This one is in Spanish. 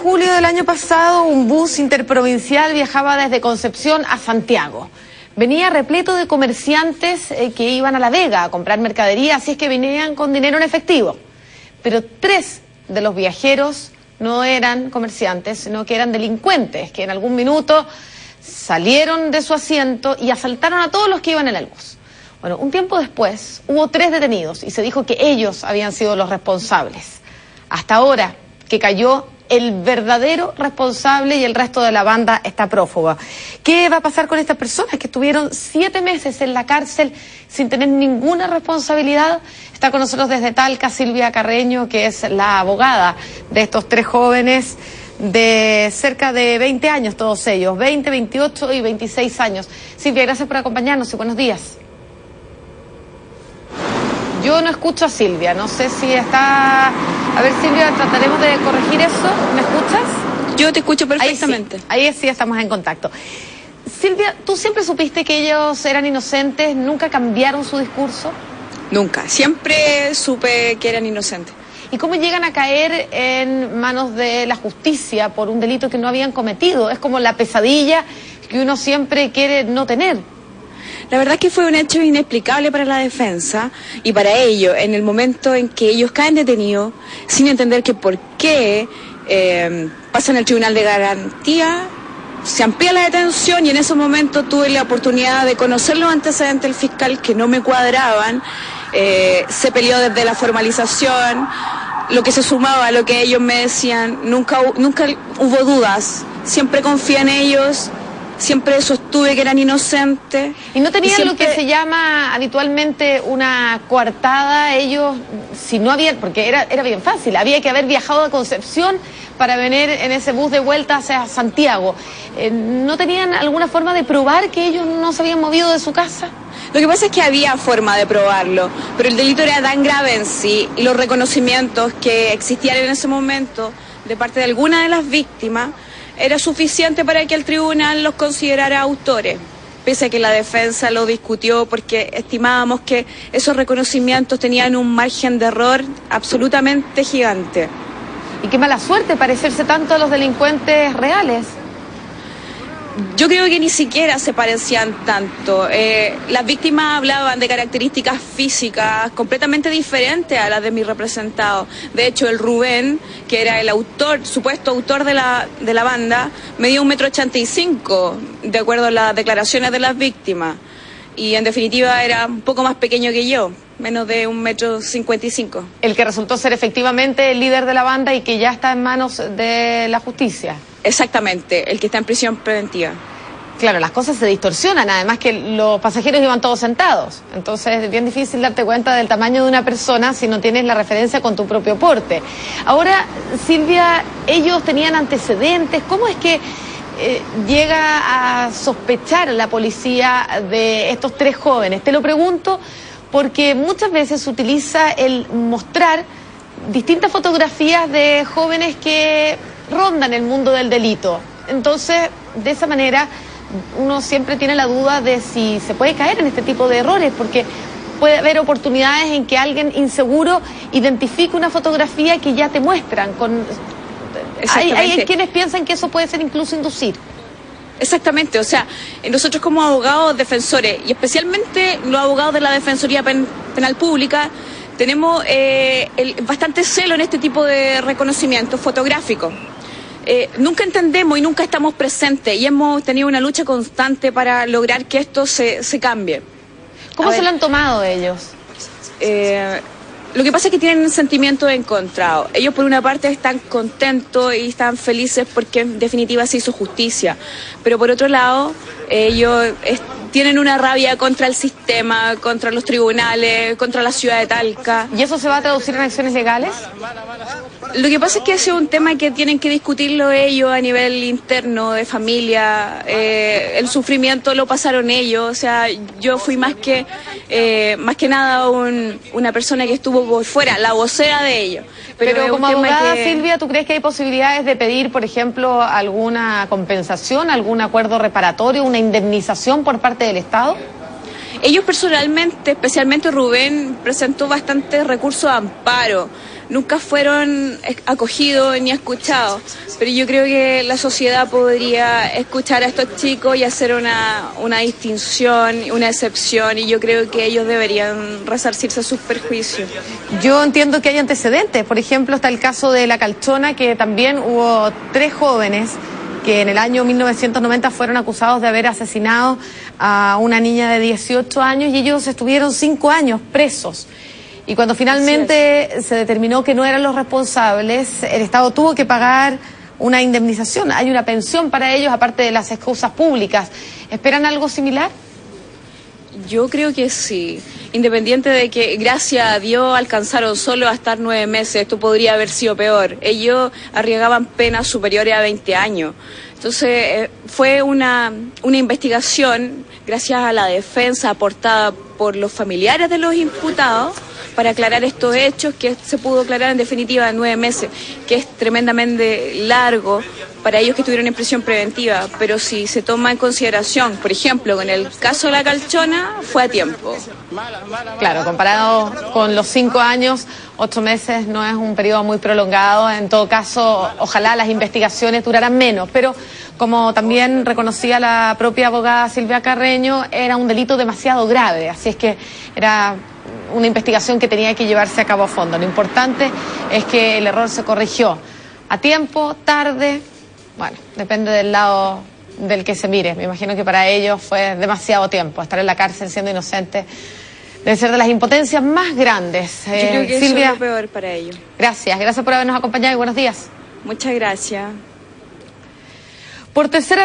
julio del año pasado, un bus interprovincial viajaba desde Concepción a Santiago. Venía repleto de comerciantes que iban a La Vega a comprar mercadería, así es que venían con dinero en efectivo. Pero 3 de los viajeros no eran comerciantes, sino que eran delincuentes, que en algún minuto salieron de su asiento y asaltaron a todos los que iban en el bus. Bueno, un tiempo después hubo 3 detenidos y se dijo que ellos habían sido los responsables. Hasta ahora que cayó el verdadero responsable y el resto de la banda está prófuga. ¿Qué va a pasar con estas personas que estuvieron 7 meses en la cárcel sin tener ninguna responsabilidad? Está con nosotros desde Talca Silvia Carreño, que es la abogada de estos 3 jóvenes de cerca de 20 años, todos ellos, 20, 28 y 26 años. Silvia, gracias por acompañarnos y buenos días. Yo no escucho a Silvia, no sé si está... A ver, Silvia, trataremos de corregir eso. ¿Me escuchas? Yo te escucho perfectamente. Ahí sí estamos en contacto. Silvia, ¿tú siempre supiste que ellos eran inocentes? ¿Nunca cambiaron su discurso? Nunca. Siempre supe que eran inocentes. ¿Y cómo llegan a caer en manos de la justicia por un delito que no habían cometido? Es como la pesadilla que uno siempre quiere no tener. La verdad es que fue un hecho inexplicable para la defensa y para ellos, en el momento en que ellos caen detenidos, sin entender que por qué pasan al tribunal de garantía, se amplía la detención y en ese momento tuve la oportunidad de conocer los antecedentes del fiscal que no me cuadraban, se peleó desde la formalización, lo que se sumaba a lo que ellos me decían, nunca hubo dudas, siempre confié en ellos. Siempre sostuve que eran inocentes. ¿Y no tenían lo que se llama habitualmente una coartada? Ellos, si no habían, porque era bien fácil, había que haber viajado a Concepción para venir en ese bus de vuelta hacia Santiago. ¿No tenían alguna forma de probar que ellos no se habían movido de su casa? Lo que pasa es que había forma de probarlo, pero el delito era tan grave en sí y los reconocimientos que existían en ese momento de parte de alguna de las víctimas era suficiente para que el tribunal los considerara autores, pese a que la defensa lo discutió porque estimábamos que esos reconocimientos tenían un margen de error absolutamente gigante. Y qué mala suerte parecerse tanto a los delincuentes reales. Yo creo que ni siquiera se parecían tanto. Las víctimas hablaban de características físicas completamente diferentes a las de mi representado. De hecho, el Rubén, que era el autor, supuesto autor de la banda, medía 1,85 m, de acuerdo a las declaraciones de las víctimas. Y en definitiva era un poco más pequeño que yo, menos de 1,55 m. El que resultó ser efectivamente el líder de la banda y que ya está en manos de la justicia. Exactamente, el que está en prisión preventiva. Claro, las cosas se distorsionan, además que los pasajeros iban todos sentados. Entonces es bien difícil darte cuenta del tamaño de una persona si no tienes la referencia con tu propio porte. Ahora, Silvia, ellos tenían antecedentes. ¿Cómo es que llega a sospechar la policía de estos 3 jóvenes? Te lo pregunto porque muchas veces se utiliza el mostrar distintas fotografías de jóvenes que rondan el mundo del delito. Entonces, de esa manera, uno siempre tiene la duda de si se puede caer en este tipo de errores, porque puede haber oportunidades en que alguien inseguro identifique una fotografía que ya te muestran. Hay quienes piensan que eso puede ser incluso inducir. Exactamente, o sea, nosotros como abogados defensores, y especialmente los abogados de la Defensoría Penal Pública, tenemos bastante celo en este tipo de reconocimientos fotográficos. Nunca entendemos y nunca estamos presentes y hemos tenido una lucha constante para lograr que esto se cambie. ¿Cómo se lo han tomado ellos? Lo que pasa es que tienen sentimientos encontrados. Ellos por una parte están contentos y están felices porque en definitiva se hizo justicia, pero por otro lado ellos tienen una rabia contra el sistema, contra los tribunales, contra la ciudad de Talca. ¿Y eso se va a traducir en acciones legales? Lo que pasa es que ese es un tema que tienen que discutirlo ellos a nivel interno, de familia. El sufrimiento lo pasaron ellos. O sea, yo fui más que nada una persona que estuvo por fuera, la vocera de ellos. Pero como abogada, Silvia, ¿tú crees que hay posibilidades de pedir, por ejemplo, alguna compensación, algún acuerdo reparatorio, una indemnización por parte del Estado? Ellos personalmente, especialmente Rubén, presentó bastantes recursos de amparo. nunca fueron acogidos ni escuchados. Pero yo creo que la sociedad podría escuchar a estos chicos y hacer una distinción, una excepción, y yo creo que ellos deberían resarcirse sus perjuicios. Yo entiendo que hay antecedentes. Por ejemplo, está el caso de La Calchona, que también hubo 3 jóvenes que en el año 1990 fueron acusados de haber asesinado a una niña de 18 años y ellos estuvieron 5 años presos. Y cuando finalmente se determinó que no eran los responsables, el Estado tuvo que pagar una indemnización. Hay una pensión para ellos, aparte de las excusas públicas. ¿Esperan algo similar? Yo creo que sí, independiente de que, gracias a Dios, alcanzaron solo a estar 9 meses, esto podría haber sido peor. Ellos arriesgaban penas superiores a 20 años. Entonces, fue una investigación, gracias a la defensa aportada por los familiares de los imputados, para aclarar estos hechos, que se pudo aclarar en definitiva en 9 meses, que es tremendamente largo para ellos que estuvieron en prisión preventiva, pero si se toma en consideración, por ejemplo, en el caso de La Calchona, fue a tiempo. Claro, comparado con los 5 años, 8 meses no es un periodo muy prolongado. En todo caso, ojalá las investigaciones duraran menos, pero como también reconocía la propia abogada Silvia Carreño, era un delito demasiado grave, así es que era una investigación que tenía que llevarse a cabo a fondo. Lo importante es que el error se corrigió a tiempo, tarde, bueno, depende del lado del que se mire. Me imagino que para ellos fue demasiado tiempo. Estar en la cárcel siendo inocente debe ser de las impotencias más grandes. Yo creo que Silvia, eso es lo peor para ellos. gracias por habernos acompañado y buenos días. Muchas gracias. Por tercera